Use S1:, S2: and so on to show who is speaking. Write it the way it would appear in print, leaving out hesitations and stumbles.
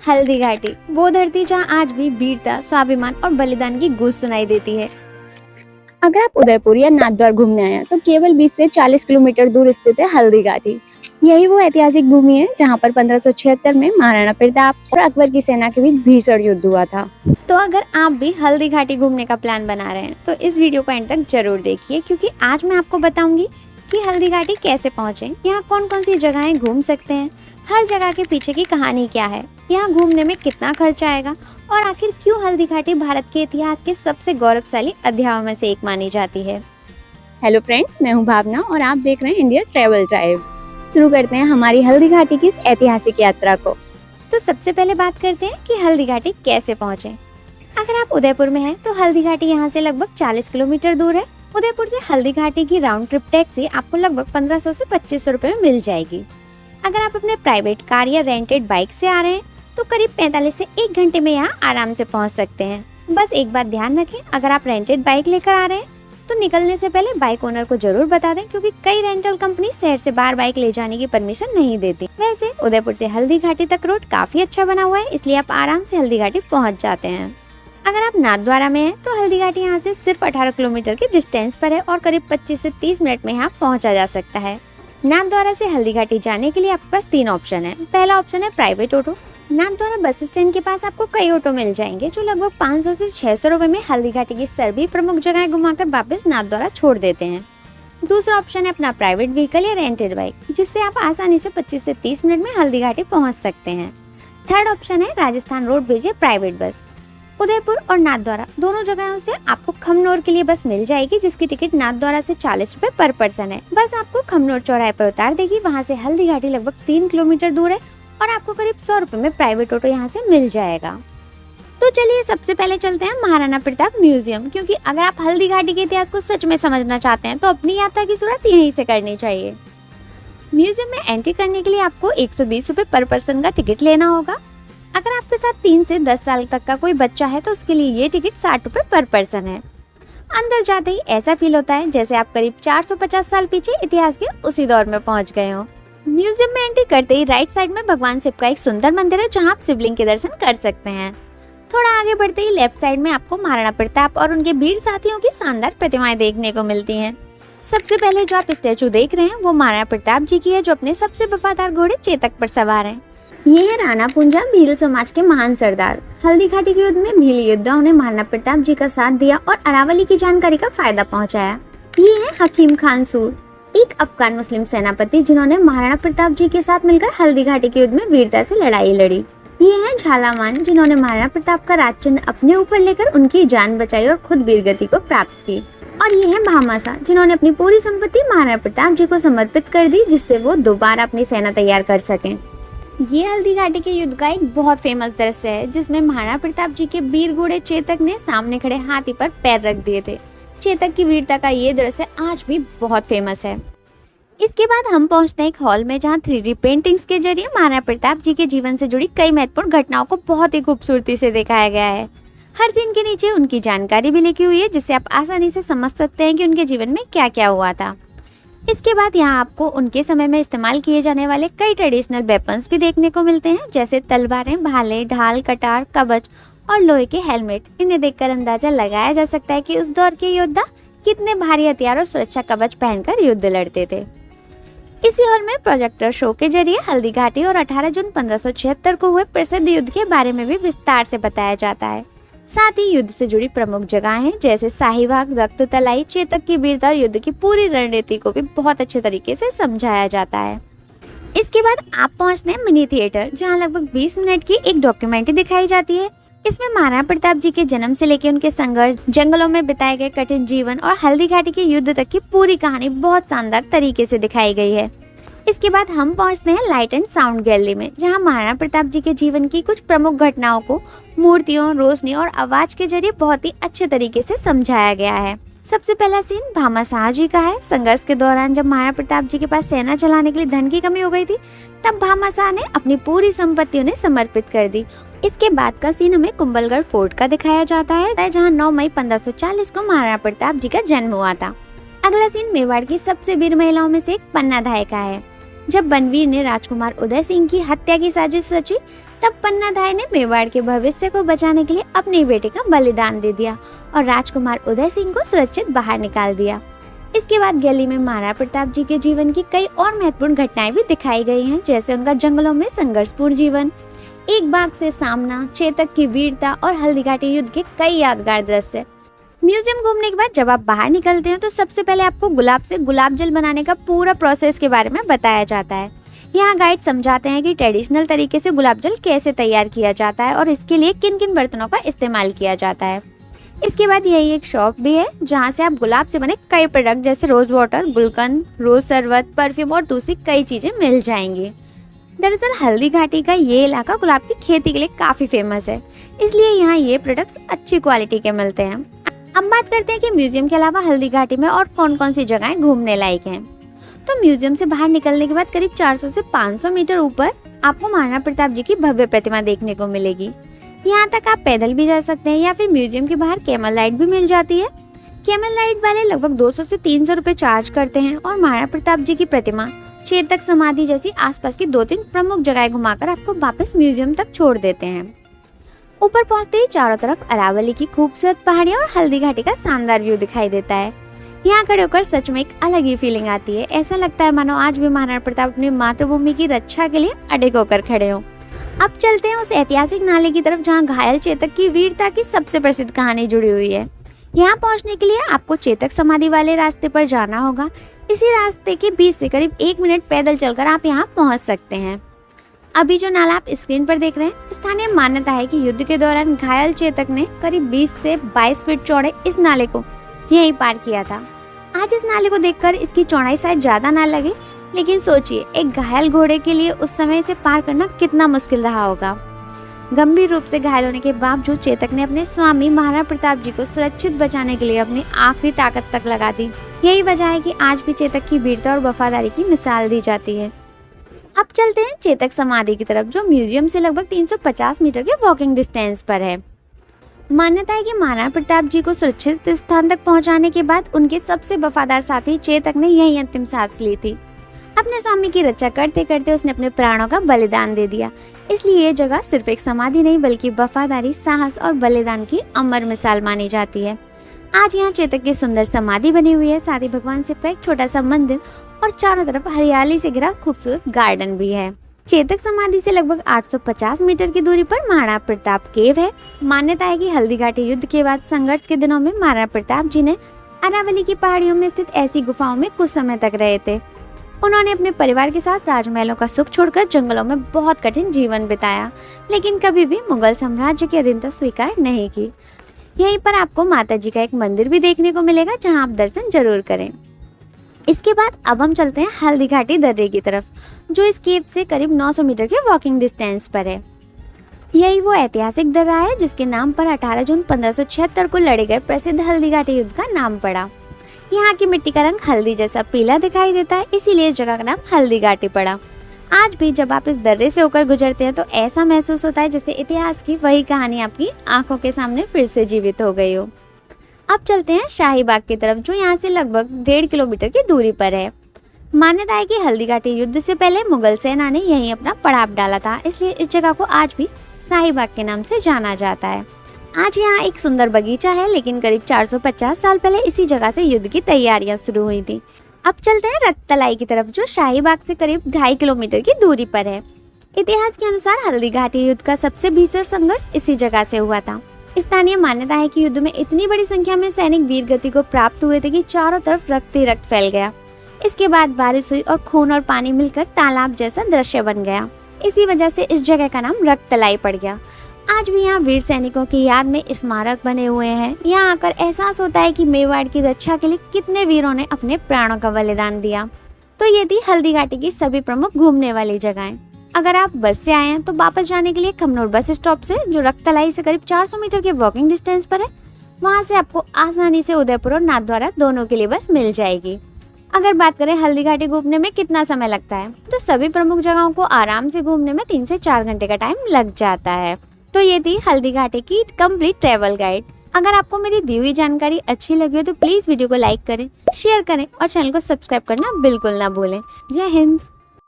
S1: हल्दी घाटी, वो धरती जहाँ आज भी वीरता, स्वाभिमान और बलिदान की गूंज सुनाई देती है।
S2: अगर आप उदयपुर या नाथद्वार घूमने आए हैं तो केवल 20 से 40 किलोमीटर दूर स्थित है हल्दी घाटी। यही वो ऐतिहासिक भूमि है जहां पर 1576 में महाराणा प्रताप और अकबर की सेना के बीच भीषण युद्ध हुआ था।
S1: तो अगर आप भी हल्दी घाटी घूमने का प्लान बना रहे हैं तो इस वीडियो को एंड तक जरूर देखिए, क्योंकि आज मैं आपको बताऊंगी कि हल्दी घाटी कैसे पहुंचे, यहाँ कौन कौन सी जगहें घूम सकते हैं, हर जगह के पीछे की कहानी क्या है, यहाँ घूमने में कितना खर्चा आएगा और आखिर क्यों हल्दी घाटी भारत के इतिहास के सबसे गौरवशाली अध्यायों में से एक मानी जाती है।
S2: हेलो फ्रेंड्स, मैं हूं भावना और आप देख रहे हैं इंडिया ट्रैवल ड्राइव। शुरू करते हैं हमारी हल्दी घाटी की इस ऐतिहासिक यात्रा को।
S1: तो सबसे पहले बात करते हैं कि हल्दी घाटी कैसे पहुंचे। अगर आप उदयपुर में हैं तो हल्दी घाटी यहाँ से लगभग 40 किलोमीटर दूर है। उदयपुर से हल्दी घाटी की राउंड ट्रिप टैक्सी आपको लगभग 1500 से 2500 रुपये में मिल जाएगी। अगर आप अपने प्राइवेट कार या रेंटेड बाइक से आ रहे हैं तो करीब 45 से 1 घंटे में यहाँ आराम से पहुँच सकते हैं। बस एक बात ध्यान रखें, अगर आप रेंटेड बाइक लेकर आ रहे हैं तो निकलने से पहले बाइक ओनर को जरूर बता दें, क्योंकि कई रेंटल कंपनी शहर से बाहर बाइक ले जाने की परमिशन नहीं देती। वैसे उदयपुर से हल्दी घाटी तक रोड काफी अच्छा बना हुआ है, इसलिए आप आराम से हल्दी घाटी पहुंच जाते हैं। अगर आप नाथद्वारा में हैं तो हल्दी घाटी यहाँ से सिर्फ 18 किलोमीटर के डिस्टेंस पर है और करीब 25 से 30 मिनट में यहाँ पहुँचा जा सकता है। नाथद्वारा से हल्दी घाटी जाने के लिए आपके पास 3 ऑप्शन है। पहला ऑप्शन है private auto. Nathdwara bus stand के पास आपको कई ऑटो मिल जाएंगे जो लगभग 500 से 600 रुपए में हल्दी घाटी की सभी प्रमुख जगह घुमाकर वापस नाथद्वारा छोड़ देते हैं। दूसरा ऑप्शन है अपना प्राइवेट व्हीकल या रेंटेड बाइक, जिससे आप आसानी से 25 से 30 मिनट में हल्दी घाटी पहुंच सकते हैं। थर्ड ऑप्शन है राजस्थान रोडवेज या प्राइवेट बस। उदयपुर और नाथद्वारा दोनों जगहों से आपको खमनोर के लिए बस मिल जाएगी, जिसकी टिकट नाथद्वारा से 40 रुपए पर पर्सन है। बस आपको खमनोर चौराहे पर उतार देगी। वहाँ से हल्दी घाटी लगभग 3 किलोमीटर दूर है और आपको करीब 100 रुपए में प्राइवेट ऑटो यहाँ से मिल जाएगा। तो चलिए सबसे पहले चलते हैं महाराणा प्रताप म्यूजियम, क्योंकि अगर आप हल्दी घाटी के इतिहास को सच में समझना चाहते हैं तो अपनी यात्रा की शुरुआत यहीं से करनी चाहिए। म्यूजियम में एंट्री करने के लिए आपको 120 रुपए पर पर्सन का टिकट लेना होगा। अगर आपके साथ 3 से 10 साल तक का कोई बच्चा है तो उसके लिए ये टिकट 60 रुपए पर पर्सन है। अंदर जाते ही ऐसा फील होता है जैसे आप करीब 450 साल पीछे इतिहास के उसी दौर में पहुंच गए हो। म्यूजियम में एंट्री करते ही राइट साइड में भगवान शिव का एक सुंदर मंदिर है, जहां आप शिवलिंग के दर्शन कर सकते हैं। थोड़ा आगे बढ़ते ही लेफ्ट साइड में आपको महाराणा प्रताप और उनके वीर साथियों की शानदार प्रतिमाएं देखने को मिलती हैं। सबसे पहले जो आप स्टैचू देख रहे हैं वो महाराणा प्रताप जी की है, जो अपने सबसे वफादार घोड़े चेतक पर सवार हैं। ये है राणा पुंजा, भील समाज के महान सरदार। हल्दी घाटी के युद्ध में भील योद्धाओं ने महाराणा प्रताप जी का साथ दिया और अरावली की जानकारी का फायदा पहुंचाया। ये है हकीम खान सूर, एक अफगान मुस्लिम सेनापति जिन्होंने महाराणा प्रताप जी के साथ मिलकर हल्दी घाटी के युद्ध में वीरता से लड़ाई लड़ी। ये है झालामान, जिन्होंने महाराणा प्रताप का राजचिन्ह अपने ऊपर लेकर उनकी जान बचाई और खुद वीरगति को प्राप्त की। और ये है भामासा, जिन्होंने अपनी पूरी संपत्ति महाराणा प्रताप जी को समर्पित कर दी, जिससे वो दोबारा अपनी सेना तैयार कर सकें। ये हल्दी घाटी के युद्ध का एक बहुत फेमस दृश्य है, जिसमें महाराणा प्रताप जी के वीर घोड़े चेतक ने सामने खड़े हाथी पर पैर रख दिए थे। चेतक की वीरता का ये दृश्य आज भी बहुत फेमस है। इसके बाद हम पहुंचते हैं एक हॉल में, जहां 3D पेंटिंग्स के जरिए महाराणा प्रताप जी के जीवन से जुड़ी कई महत्वपूर्ण घटनाओं को बहुत ही खूबसूरती से दिखाया गया है। हर सीन के नीचे उनकी जानकारी भी लिखी हुई है, जिससे आप आसानी से समझ सकते हैं कि उनके जीवन में क्या क्या हुआ था। इसके बाद यहाँ आपको उनके समय में इस्तेमाल किए जाने वाले कई ट्रेडिशनल वेपन्स भी देखने को मिलते हैं, जैसे तलवारें, भाले, ढाल, कटार, कवच और लोहे के हेलमेट। इन्हें देखकर अंदाजा लगाया जा सकता है कि उस दौर के योद्धा कितने भारी हथियार और सुरक्षा कवच पहनकर युद्ध लड़ते थे। इसी हॉल में प्रोजेक्टर शो के जरिए हल्दी घाटी और 18 जून 1576 को हुए प्रसिद्ध युद्ध के बारे में भी विस्तार से बताया जाता है। साथ ही युद्ध से जुड़ी प्रमुख जगहें जैसे शाहीबाग, रक्त तलाई, चेतक की वीरता और युद्ध की पूरी रणनीति को भी बहुत अच्छे तरीके से समझाया जाता है। इसके बाद आप पहुंचते हैं मिनी थिएटर, जहां लगभग 20 मिनट की एक डॉक्यूमेंट्री दिखाई जाती है। इसमें महाराणा प्रताप जी के जन्म से लेकर उनके संघर्ष, जंगलों में बिताए गए कठिन जीवन और हल्दी घाटी के युद्ध तक की पूरी कहानी बहुत शानदार तरीके से दिखाई गई है। इसके बाद हम पहुंचते हैं लाइट एंड साउंड गैलरी में, जहां महाराणा प्रताप जी के जीवन की कुछ प्रमुख घटनाओं को मूर्तियों, रोशनी और आवाज के जरिए बहुत ही अच्छे तरीके से समझाया गया है। सबसे पहला सीन भामाशाह जी का है। संघर्ष के दौरान जब महाराणा प्रताप जी के पास सेना चलाने के लिए धन की कमी हो गई थी, तब भामाशाह ने अपनी पूरी संपत्ति उन्हें समर्पित कर दी। इसके बाद का सीन हमें कुंभलगढ़ फोर्ट का दिखाया जाता है, जहाँ 9 मई 1540 को महाराणा प्रताप जी का जन्म हुआ था। अगला सीन मेवाड़ की सबसे वीर महिलाओं में से एक पन्ना धाय का है। जब बनवीर ने राजकुमार उदय सिंह की हत्या की साजिश रची, तब पन्नाधाय ने मेवाड़ के भविष्य को बचाने के लिए अपने बेटे का बलिदान दे दिया और राजकुमार उदय सिंह को सुरक्षित बाहर निकाल दिया। इसके बाद गैली में महाराणा प्रताप जी के जीवन की कई और महत्वपूर्ण घटनाएं भी दिखाई गई हैं, जैसे उनका जंगलों में संघर्षपूर्ण जीवन, एक बाघ से सामना, चेतक की वीरता और हल्दीघाटी युद्ध के कई यादगार दृश्य। म्यूजियम घूमने के बाद जब आप बाहर निकलते हैं तो सबसे पहले आपको गुलाब से गुलाब जल बनाने का पूरा प्रोसेस के बारे में बताया जाता है। यहाँ गाइड समझाते हैं कि ट्रेडिशनल तरीके से गुलाब जल कैसे तैयार किया जाता है और इसके लिए किन किन बर्तनों का इस्तेमाल किया जाता है। इसके बाद यही एक शॉप भी है जहाँ से आप गुलाब से बने कई प्रोडक्ट जैसे रोज वाटर, गुलकंद, रोज शरबत, परफ्यूम और दूसरी कई चीजें मिल जाएंगी। दरअसल हल्दीघाटी का ये इलाका गुलाब की खेती के लिए काफी फेमस है, इसलिए यहाँ ये प्रोडक्ट्स अच्छी क्वालिटी के मिलते हैं। अब बात करते हैं कि म्यूजियम के अलावा हल्दीघाटी में और कौन कौन सी जगहें घूमने लायक हैं। तो म्यूजियम से बाहर निकलने के बाद करीब 400 से 500 मीटर ऊपर आपको महाराणा प्रताप जी की भव्य प्रतिमा देखने को मिलेगी। यहाँ तक आप पैदल भी जा सकते हैं या फिर म्यूजियम के बाहर कैमल राइड भी मिल जाती है। कैमल राइड वाले लगभग 200 से 300 रुपए चार्ज करते हैं और महाराणा प्रताप जी की प्रतिमा, चेतक समाधि जैसी आसपास की 2-3 प्रमुख जगह घुमाकर आपको वापस म्यूजियम तक छोड़ देते हैं। ऊपर पहुंचते ही चारों तरफ अरावली की खूबसूरत पहाड़ियां और हल्दीघाटी का शानदार व्यू दिखाई देता है। यहाँ खड़े होकर सच में एक अलग ही फीलिंग आती है। ऐसा लगता है मानो आज भी महाराणा प्रताप अपनी मातृभूमि की रक्षा के लिए अडिग होकर खड़े हों। अब चलते हैं उस ऐतिहासिक नाले की तरफ जहाँ घायल चेतक की वीरता की सबसे प्रसिद्ध कहानी जुड़ी हुई है। यहाँ पहुँचने के लिए आपको चेतक समाधि वाले रास्ते पर जाना होगा। इसी रास्ते के बीच से करीब 1 मिनट पैदल चलकर आप यहाँ पहुँच सकते हैं। अभी जो नाला आप स्क्रीन पर देख रहे हैं, स्थानीय मान्यता है कि युद्ध के दौरान घायल चेतक ने करीब 20 से 22 फीट चौड़े इस नाले को यहीं पार किया था। आज इस नाले को देखकर इसकी चौड़ाई शायद ज्यादा ना लगे, लेकिन सोचिए एक घायल घोड़े के लिए उस समय इसे पार करना कितना मुश्किल रहा होगा। गंभीर रूप से घायल होने के बावजूद चेतक ने अपने स्वामी महाराणा प्रताप जी को सुरक्षित बचाने के लिए अपनी आखिरी ताकत तक लगा दी। यही वजह है कि आज भी चेतक की वीरता और वफादारी की मिसाल दी जाती है। अब चलते हैं चेतक समाधि की तरफ, जो म्यूजियम से लगभग 350 मीटर के वॉकिंग डिस्टेंस पर है। मान्यता है कि महाराणा प्रताप जी को सुरक्षित स्थान तक पहुंचाने के बाद उनके सबसे वफादार साथी चेतक ने यही अंतिम सांस ली थी। अपने स्वामी की रक्षा करते करते उसने अपने प्राणों का बलिदान दे दिया। इसलिए ये जगह सिर्फ एक समाधि नहीं बल्कि वफादारी, साहस और बलिदान की अमर मिसाल मानी जाती है। आज यहाँ चेतक की सुंदर समाधि बनी हुई है, साथ ही भगवान शिव का एक छोटा सा मंदिर और चारों तरफ हरियाली से घिरा खूबसूरत गार्डन भी है। चेतक समाधि से लगभग 850 मीटर की दूरी पर महाराणा प्रताप केव है। मान्यता है कि हल्दीघाटी युद्ध के बाद संघर्ष के दिनों में महाराणा प्रताप जी ने अरावली की पहाड़ियों में स्थित ऐसी गुफाओं में कुछ समय तक रहे थे। उन्होंने अपने परिवार के साथ राजमहलों का सुख छोड़कर जंगलों में बहुत कठिन जीवन बिताया, लेकिन कभी भी मुगल साम्राज्य की अधीनता स्वीकार नहीं की। यहीं पर आपको माता जी का एक मंदिर भी देखने को मिलेगा, जहां आप दर्शन जरूर करें। इसके बाद अब हम चलते हैं हल्दीघाटी दर्रे की तरफ, जो इस केव से करीब 900 मीटर के वॉकिंग डिस्टेंस पर है। यही वो ऐतिहासिक दर्रा है जिसके नाम पर 18 जून 1576 को लड़े गए प्रसिद्ध हल्दीघाटी युद्ध का नाम पड़ा। यहाँ की मिट्टी का रंग हल्दी जैसा पीला दिखाई देता है, इसीलिए इस जगह का नाम हल्दीघाटी पड़ा। आज भी जब आप इस दर्रे से होकर गुजरते हैं तो ऐसा महसूस होता है जैसे इतिहास की वही कहानी आपकी आंखों के सामने फिर से जीवित हो गई हो। अब चलते हैं शाही बाग की तरफ, जो यहाँ से लगभग 1.5 किलोमीटर की दूरी पर है। मान्यता है कि हल्दीघाटी युद्ध से पहले मुगल सेना ने यहीं अपना पड़ाव डाला था, इसलिए इस जगह को आज भी शाही बाग के नाम से जाना जाता है। आज यहाँ एक सुंदर बगीचा है, लेकिन करीब 450 साल पहले इसी जगह से युद्ध की तैयारियां शुरू हुई थी। अब चलते हैं रक्तलाई की तरफ, जो शाही बाग से करीब 2.5 किलोमीटर की दूरी पर है। इतिहास के अनुसार हल्दीघाटी युद्ध का सबसे भीषण संघर्ष इसी जगह से हुआ था। स्थानीय मान्यता है कि युद्ध में इतनी बड़ी संख्या में सैनिक वीर गति को प्राप्त हुए थे कि चारों तरफ रक्त ही रक्त फैल गया। इसके बाद बारिश हुई और खून और पानी मिलकर तालाब जैसा दृश्य बन गया। इसी वजह से इस जगह का नाम रक्तलाई पड़ गया। आज भी यहाँ वीर सैनिकों की याद में स्मारक बने हुए हैं। यहाँ आकर एहसास होता है कि मेवाड़ की रक्षा के लिए कितने वीरों ने अपने प्राणों का बलिदान दिया। तो ये थी हल्दीघाटी की सभी प्रमुख घूमने वाली जगहें। अगर आप बस से आए हैं तो वापस जाने के लिए खमनोर बस स्टॉप से, जो रक्तलाई से करीब 400 मीटर के वॉकिंग डिस्टेंस पर है, वहाँ से आपको आसानी से उदयपुर और नाथद्वारा दोनों के लिए बस मिल जाएगी। अगर बात करें हल्दीघाटी घूमने में कितना समय लगता है, तो सभी प्रमुख जगहों को आराम से घूमने में 3 से 4 घंटे का टाइम लग जाता है। तो ये थी हल्दीघाटी की कंप्लीट ट्रैवल गाइड। अगर आपको मेरी दी हुई जानकारी अच्छी लगी हो तो प्लीज वीडियो को लाइक करें, शेयर करें और चैनल को सब्सक्राइब करना बिल्कुल ना भूलें। जय हिंद।